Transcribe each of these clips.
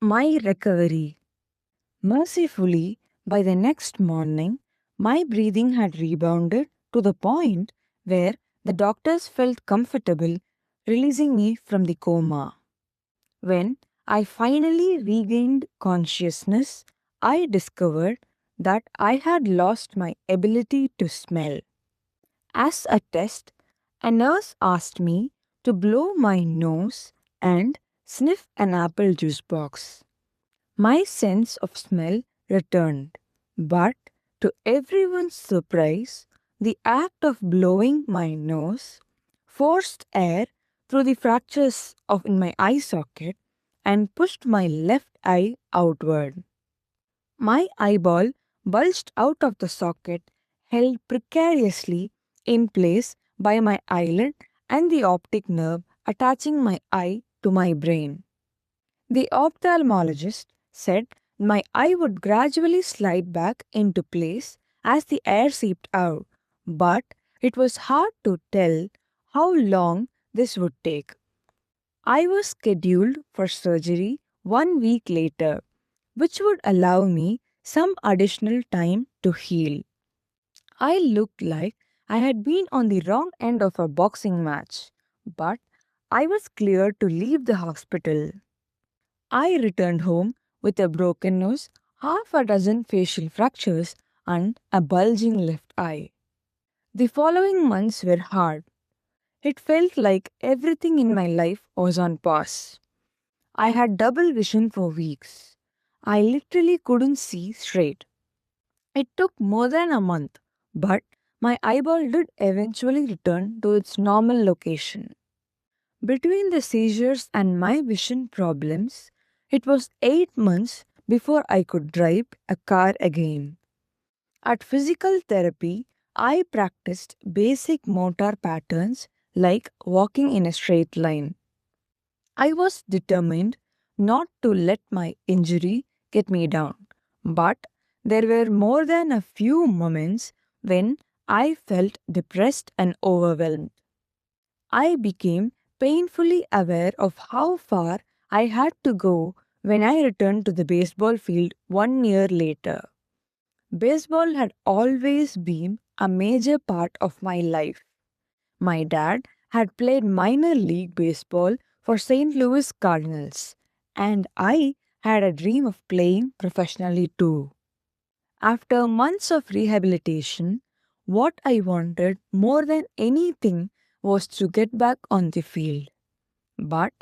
My recovery. Mercifully, by the next morning, my breathing had rebounded to the point where the doctors felt comfortable releasing me from the coma. When I finally regained consciousness, I discovered that I had lost my ability to smell. As a test, a nurse asked me to blow my nose and sniff an apple juice box. My sense of smell returned, but to everyone's surprise, the act of blowing my nose forced air through the fractures in my eye socket and pushed my left eye outward. My eyeball bulged out of the socket, held precariously in place by my eyelid and the optic nerve attaching my eye to my brain. The ophthalmologist said my eye would gradually slide back into place as the air seeped out, but it was hard to tell how long this would take. I was scheduled for surgery 1 week later, which would allow me some additional time to heal. I looked like I had been on the wrong end of a boxing match, but I was cleared to leave the hospital. I returned home with a broken nose, half a dozen facial fractures, and a bulging left eye. The following months were hard. It felt like everything in my life was on pause. I had double vision for weeks. I literally couldn't see straight. It took more than a month, but my eyeball did eventually return to its normal location. Between the seizures and my vision problems, it was 8 months before I could drive a car again. At physical therapy, I practiced basic motor patterns like walking in a straight line. I was determined not to let my injury get me down, but there were more than a few moments when I felt depressed and overwhelmed. I became painfully aware of how far I had to go when I returned to the baseball field 1 year later. Baseball had always been a major part of my life. My dad had played minor league baseball for St. Louis Cardinals, and I had a dream of playing professionally too. After months of rehabilitation, what I wanted more than anything was to get back on the field. But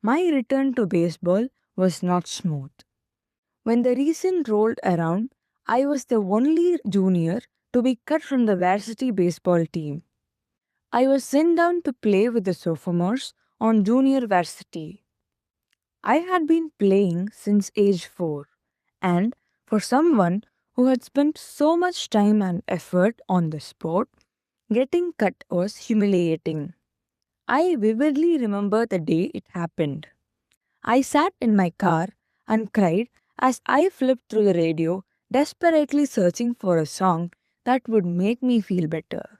my return to baseball was not smooth. When the season rolled around, I was the only junior to be cut from the varsity baseball team. I was sent down to play with the sophomores on junior varsity. I had been playing since age 4, and for someone who had spent so much time and effort on the sport, getting cut was humiliating. I vividly remember the day it happened. I sat in my car and cried as I flipped through the radio, desperately searching for a song that would make me feel better.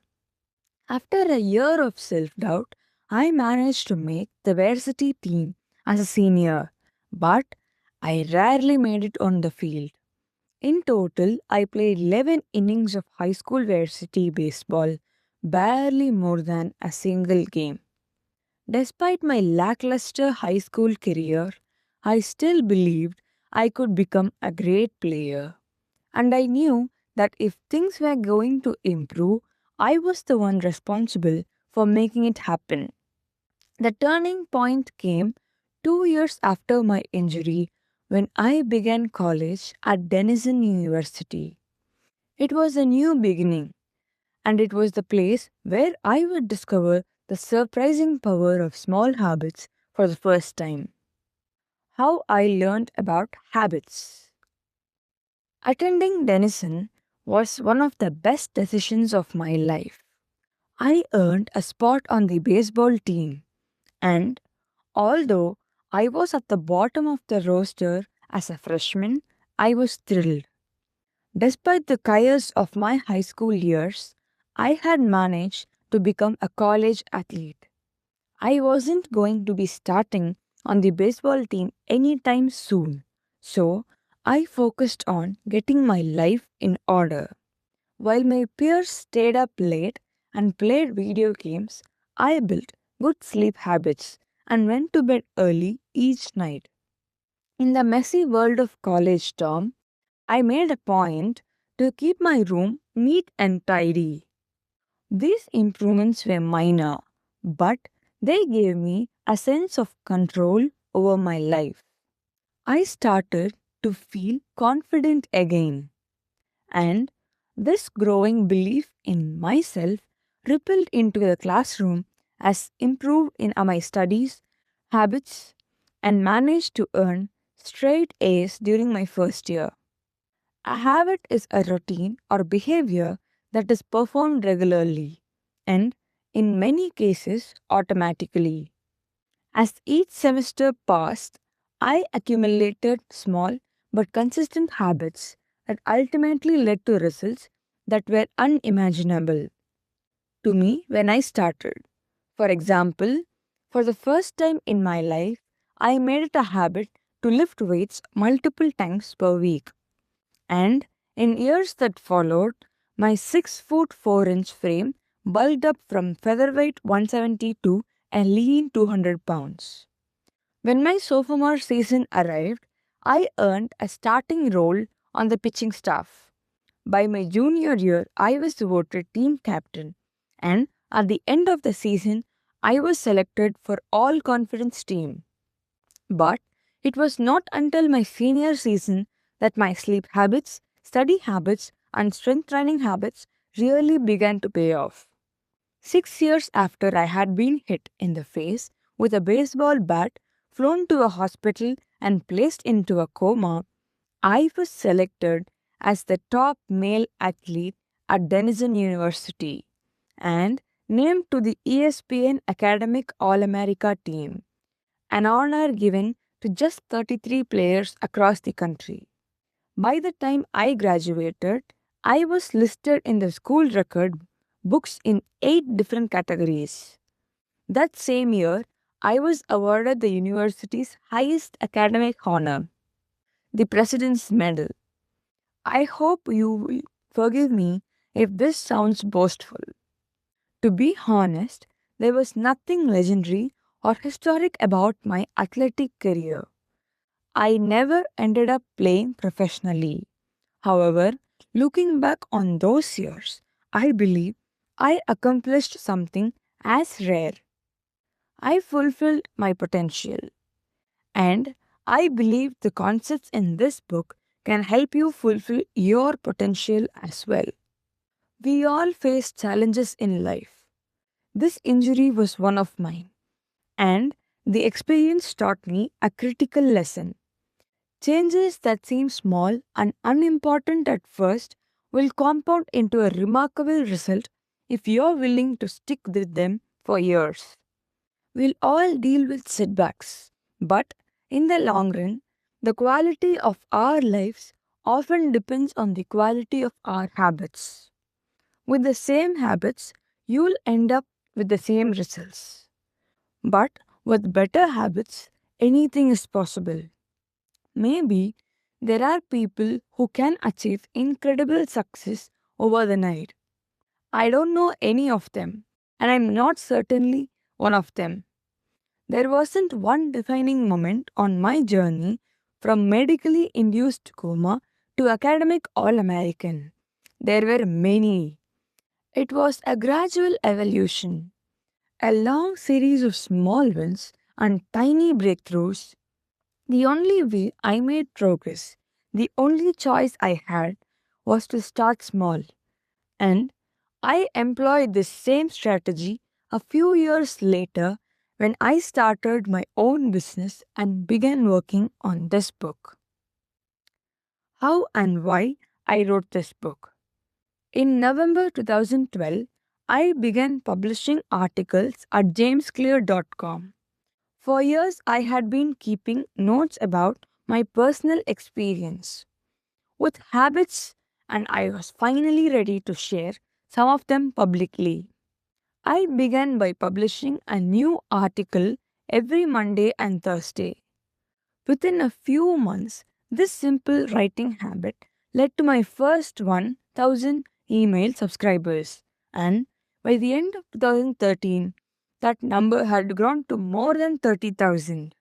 After a year of self doubt, I managed to make the varsity team as a senior, but I rarely made it on the field. In total, I played 11 innings of high school varsity baseball, barely more than a single game. Despite my lackluster high school career, I still believed I could become a great player. And I knew that if things were going to improve, I was the one responsible for making it happen. The turning point came 2 years after my injury when I began college at Denison University. It was a new beginning, and it was the place where I would discover the surprising power of small habits for the first time. How I learned about habits. Attending Denison was one of the best decisions of my life. I earned a spot on the baseball team, and although I was at the bottom of the roster as a freshman, I was thrilled. Despite the chaos of my high school years, I had managed to become a college athlete. I wasn't going to be starting on the baseball team anytime soon, So I focused on getting my life in order. While my peers stayed up late and played video games, I built good sleep habits and went to bed early each night. In the messy world of college term, I made a point to keep my room neat and tidy. These improvements were minor, but they gave me a sense of control over my life. I started to feel confident again, and this growing belief in myself rippled into the classroom as improved in my studies, habits, and managed to earn straight A's during my first year. A habit is a routine or behavior that is performed regularly and, in many cases, automatically. As each semester passed, I accumulated small but consistent habits that ultimately led to results that were unimaginable to me when I started. For example, for the first time in my life, I made it a habit to lift weights multiple times per week. And in years that followed, my 6 foot 4 inch frame bulked up from featherweight 170 to a lean 200 pounds. When my sophomore season arrived, I earned a starting role on the pitching staff. By my junior year, I was voted team captain, and at the end of the season, I was selected for all conference team. But it was not until my senior season that my sleep habits, study habits, and strength training habits really began to pay off. 6 years after I had been hit in the face with a baseball bat, flown to a hospital, and placed into a coma, I was selected as the top male athlete at Denison University and named to the ESPN Academic All America team, an honor given to just 33 players across the country. By the time I graduated, I was listed in the school record books in 8 different categories. That same year, I was awarded the university's highest academic honor, the President's Medal. I hope you will forgive me if this sounds boastful. To be honest, there was nothing legendary or historic about my athletic career. I never ended up playing professionally. However, looking back on those years, I believe I accomplished something as rare. I fulfilled my potential. And I believe the concepts in this book can help you fulfill your potential as well. We all face challenges in life. This injury was one of mine, and the experience taught me a critical lesson. Changes that seem small and unimportant at first will compound into a remarkable result if you're willing to stick with them for years. We'll all deal with setbacks, but in the long run, the quality of our lives often depends on the quality of our habits. With the same habits, you'll end up with the same results. But with better habits, anything is possible. Maybe there are people who can achieve incredible success over the night. I don't know any of them, and I'm not certainly one of them. There wasn't one defining moment on my journey from medically induced coma to academic All American. There were many. It was a gradual evolution, a long series of small wins and tiny breakthroughs. The only way I made progress, the only choice I had, was to start small. And I employed this same strategy a few years later when I started my own business and began working on this book. How and why I wrote this book. In November 2012, I began publishing articles at jamesclear.com. For years, I had been keeping notes about my personal experience with habits, and I was finally ready to share some of them publicly. I began by publishing a new article every Monday and Thursday. Within a few months, This simple writing habit led to my first 1,000 email subscribers, and by the end of 2013, that number had grown to more than 30,000.